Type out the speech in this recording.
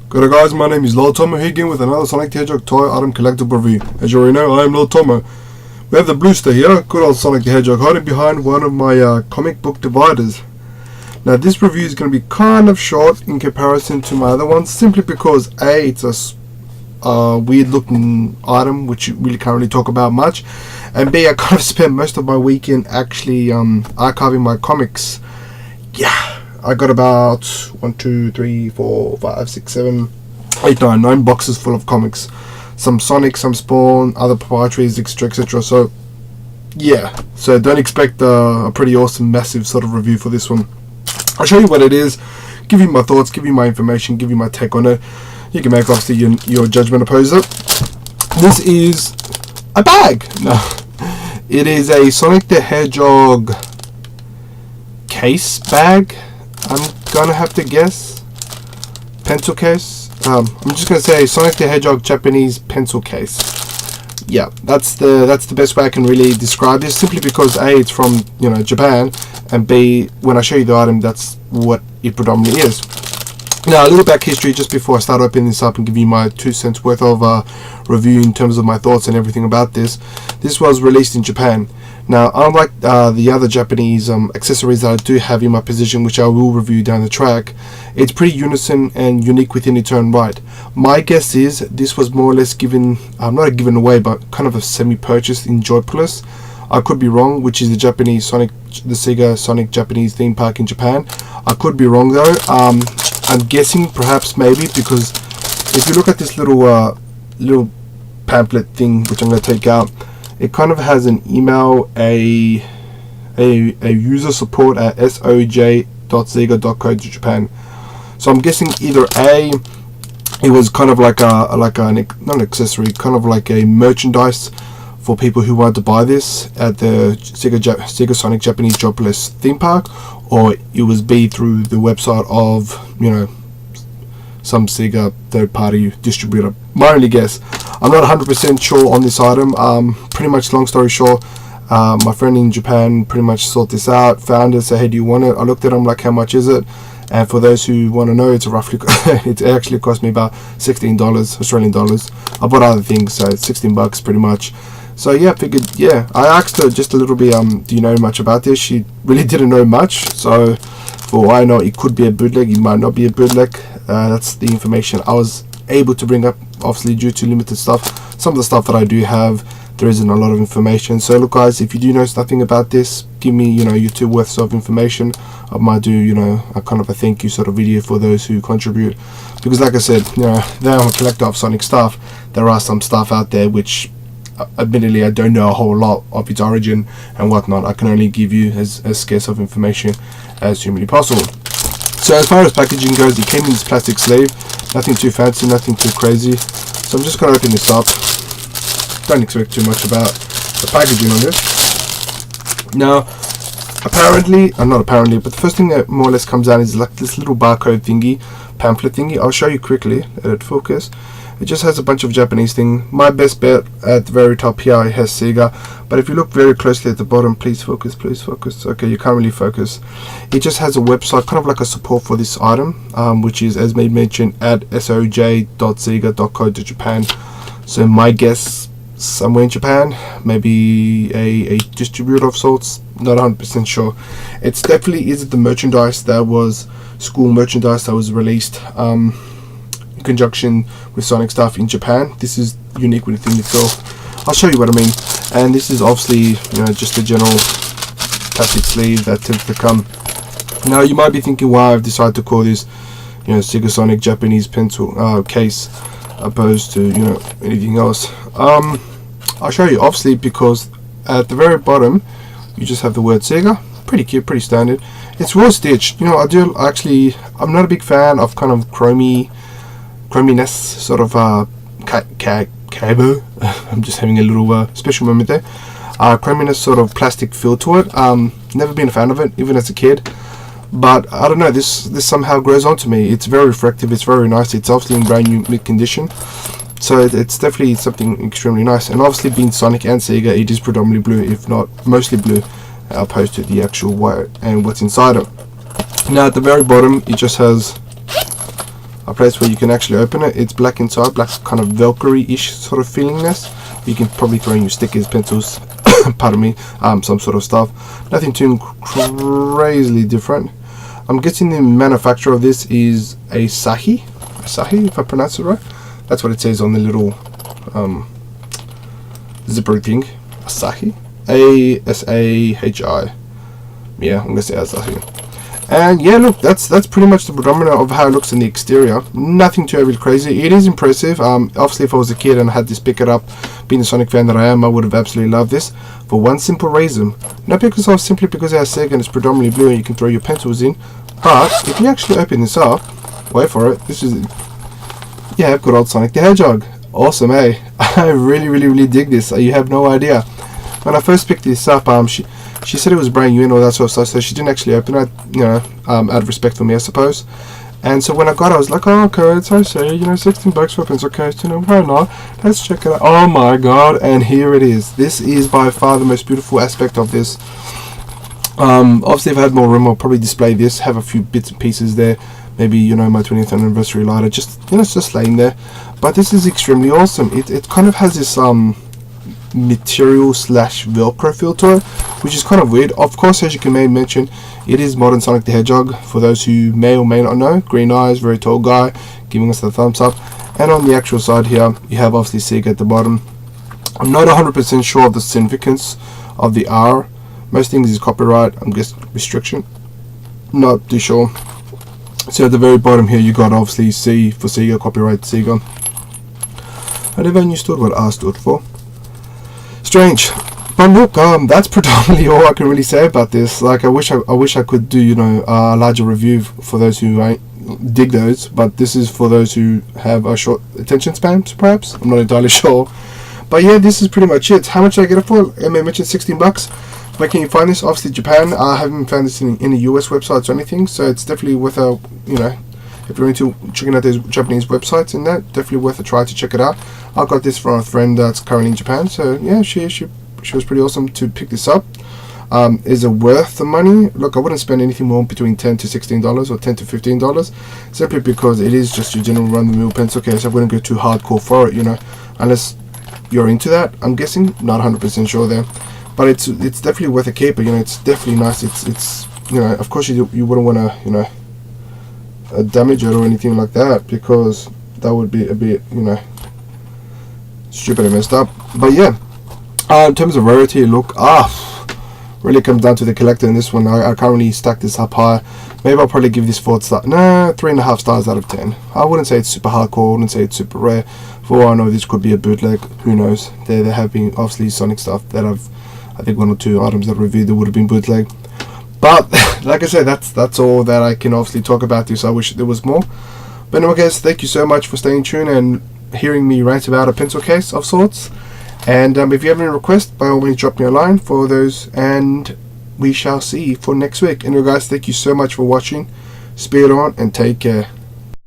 G'day guys, my name is Lil Tomo here again with another Sonic the Hedgehog toy item collectible review. As you already know, I am Lil Tomo. We have the Bluester here, good old Sonic the Hedgehog, hiding behind one of my comic book dividers. Now this review is going to be kind of short in comparison to my other ones, simply because A, it's a weird looking item which you really can't really talk about much, and B, I kind of spent most of my weekend actually archiving my comics. Yeah, I got about 1, 2, 3, 4, 5, 6, 7, 8, 9 boxes full of comics. Some Sonic, some Spawn, other proprietaries, etc, etc. So yeah, so don't expect a pretty awesome massive sort of review for this one. I'll show you what it is, give you my thoughts, give you my information, give you my take on it. You can make obviously your judgment oppose it. This is a bag. No, it is a Sonic the Hedgehog case bag. I'm gonna have to guess pencil case. I'm just gonna say Sonic the Hedgehog Japanese pencil case. Yeah, that's the best way I can really describe this, simply because A, it's from Japan, and B, when I show you the item, that's what it predominantly is. Now a little back history just before I start opening this up and give you my 2 cents worth of review in terms of my thoughts and everything about this. This was released in Japan. Now, unlike the other Japanese accessories that I do have in my possession, which I will review down the track, it's pretty unison and unique within its own right. My guess is this was more or less given, not a given away, but kind of a semi-purchase in Joypolis. I could be wrong, which is the Japanese Sonic, the Sega Sonic Japanese theme park in Japan. I could be wrong though. I'm guessing perhaps maybe, because if you look at this little pamphlet thing, which I'm going to take out, it kind of has an email, a user support at soj.sega.co.japan. So I'm guessing either A, it was kind of like not an accessory, kind of like a merchandise for people who wanted to buy this at the Sega Sonic Japanese Joypolis theme park, or it was B, through the website of some Sega third-party distributor. My only guess. I'm not 100% sure on this item. Pretty much, long story short, my friend in Japan pretty much sorted this out, found it, said, hey, do you want it? I looked at him like, how much is it? And for those who want to know, it's roughly it actually cost me about $16 Australian dollars. I bought other things, so it's 16 bucks pretty much. So yeah, figured, yeah, I asked her just a little bit, do you know much about this? She really didn't know much, so for all I know, it could be a bootleg, it might not be a bootleg. That's the information I was able to bring up, obviously due to limited stuff. Some of the stuff that I do have, there isn't a lot of information. So look guys, if you do know something about this, give me your 2 worths of information. I might do a kind of a thank you sort of video for those who contribute, because like I said, though I'm a collector of Sonic stuff, there are some stuff out there which admittedly I don't know a whole lot of its origin and whatnot. I can only give you as scarce of information as humanly possible. So as far as packaging goes, it came in this plastic sleeve, nothing too fancy, nothing too crazy. So I'm just going to open this up. Don't expect too much about the packaging on this. Now apparently, not apparently, but the first thing that more or less comes out is like this little barcode thingy, pamphlet thingy. I'll show you quickly. Let it focus. It just has a bunch of Japanese thing. My best bet at the very top here, it has Sega, but if you look very closely at the bottom, please focus, okay, you can't really focus. It just has a website, kind of like a support for this item, which is, as made mentioned, at soj.sega.co.japan. So my guess, somewhere in Japan, maybe a distributor of sorts, not 100% sure. It's definitely is the merchandise that was school merchandise that was released in conjunction with Sonic stuff in Japan. This is unique within itself. I'll show you what I mean. And this is obviously just a general plastic sleeve that tends to come. Now you might be thinking why I've decided to call this Sega Sonic Japanese pencil case opposed to anything else. I'll show you, obviously, because at the very bottom you just have the word Sega. Pretty cute, pretty standard. It's raw stitched. I'm not a big fan of kind of chrominess sort of cabo. I'm just having a little special moment there. Chrominess sort of plastic feel to it. Never been a fan of it, even as a kid. But I don't know, this somehow grows onto me. It's very reflective, it's very nice. It's obviously in brand new mint condition. So it's definitely something extremely nice. And obviously being Sonic and Sega, it is predominantly blue, if not mostly blue, opposed to the actual white and what's inside it. Now at the very bottom, it just has a place where you can actually open it. It's black inside, black kind of Velcro-ish sort of feelingness. You can probably throw in your stickers, pencils, pardon me, some sort of stuff. Nothing too crazily different. I'm guessing the manufacturer of this is Asahi, if I pronounce it right. That's what it says on the little zipper thing. Asahi, A-S-A-H-I. Yeah, I'm gonna say Asahi. And yeah, look, that's pretty much the predominant of how it looks in the exterior. Nothing too overly crazy. It is impressive. Obviously, if I was a kid and I had this, pick it up, being the Sonic fan that I am, I would have absolutely loved this. For one simple reason, not simply because it has Sega and it's predominantly blue and you can throw your pencils in, but if you actually open this up, wait for it. This is, yeah, good old Sonic the Hedgehog. Awesome, eh? I really dig this. You have no idea. When I first picked this up, she said it was brand new and all that sort of stuff, so she didn't actually open it, you know, out of respect for me, I suppose. And so when I got it, I was like, oh, okay, it's okay, you know, $16 for a pencil case, you know, why not? Let's check it out. Oh my god, and here it is. This is by far the most beautiful aspect of this. Obviously, if I had more room, I'll probably display this, have a few bits and pieces there. Maybe, you know, my 20th anniversary lighter, just, you know, it's just laying there. But this is extremely awesome. It kind of has this, material slash Velcro feel to it, which is kind of weird. Of course, as you can mention, it is modern Sonic the Hedgehog. For those who may or may not know, green eyes, very tall guy, giving us the thumbs up. And on the actual side here, you have obviously Sega at the bottom. I'm not 100% sure of the significance of the R. Most things is copyright, I'm guessing restriction. Not too sure. So at the very bottom here, you got obviously C for Sega, copyright Sega. I never understood what R stood for. Strange, but look, that's predominantly all I can really say about this. Like, I wish I could do, you know, a larger review for those who dig those, but this is for those who have a short attention span, perhaps. I'm not entirely sure, but yeah, this is pretty much it. How much did I get it for? I mentioned $16. Where can you find this? Obviously Japan. I haven't found this in the US websites or anything, so it's definitely worth a, you know, if you're into checking out those Japanese websites and that, definitely worth a try to check it out. I got this from a friend that's currently in Japan, so yeah, she was pretty awesome to pick this up. Is it worth the money? Look, I wouldn't spend anything more between $10 to $16 or $10 to $15, simply because it is just your general run-of-the-mill pencil case. I wouldn't go too hardcore for it, you know, unless you're into that. I'm guessing, not 100% sure there, but it's definitely worth a keeper. You know, it's definitely nice. It's you know, of course you wouldn't want to, you know, damage it or anything like that, because that would be a bit, you know, stupid and messed up. But yeah, in terms of rarity, look, really comes down to the collector in this one. I currently stack this up high. Maybe I'll probably give this 3.5 stars out of 10. I wouldn't say it's super hardcore, I wouldn't say it's super rare. For all I know, this could be a bootleg, who knows. There have been obviously Sonic stuff that I think 1 or 2 items that I reviewed that would have been bootleg. But like I said, that's all that I can obviously talk about this. I wish there was more. But anyway guys, thank you so much for staying tuned and hearing me rant about a pencil case of sorts. And if you have any requests, by all means drop me a line for those, and we shall see for next week. Anyway guys, thank you so much for watching. Speed on and take care.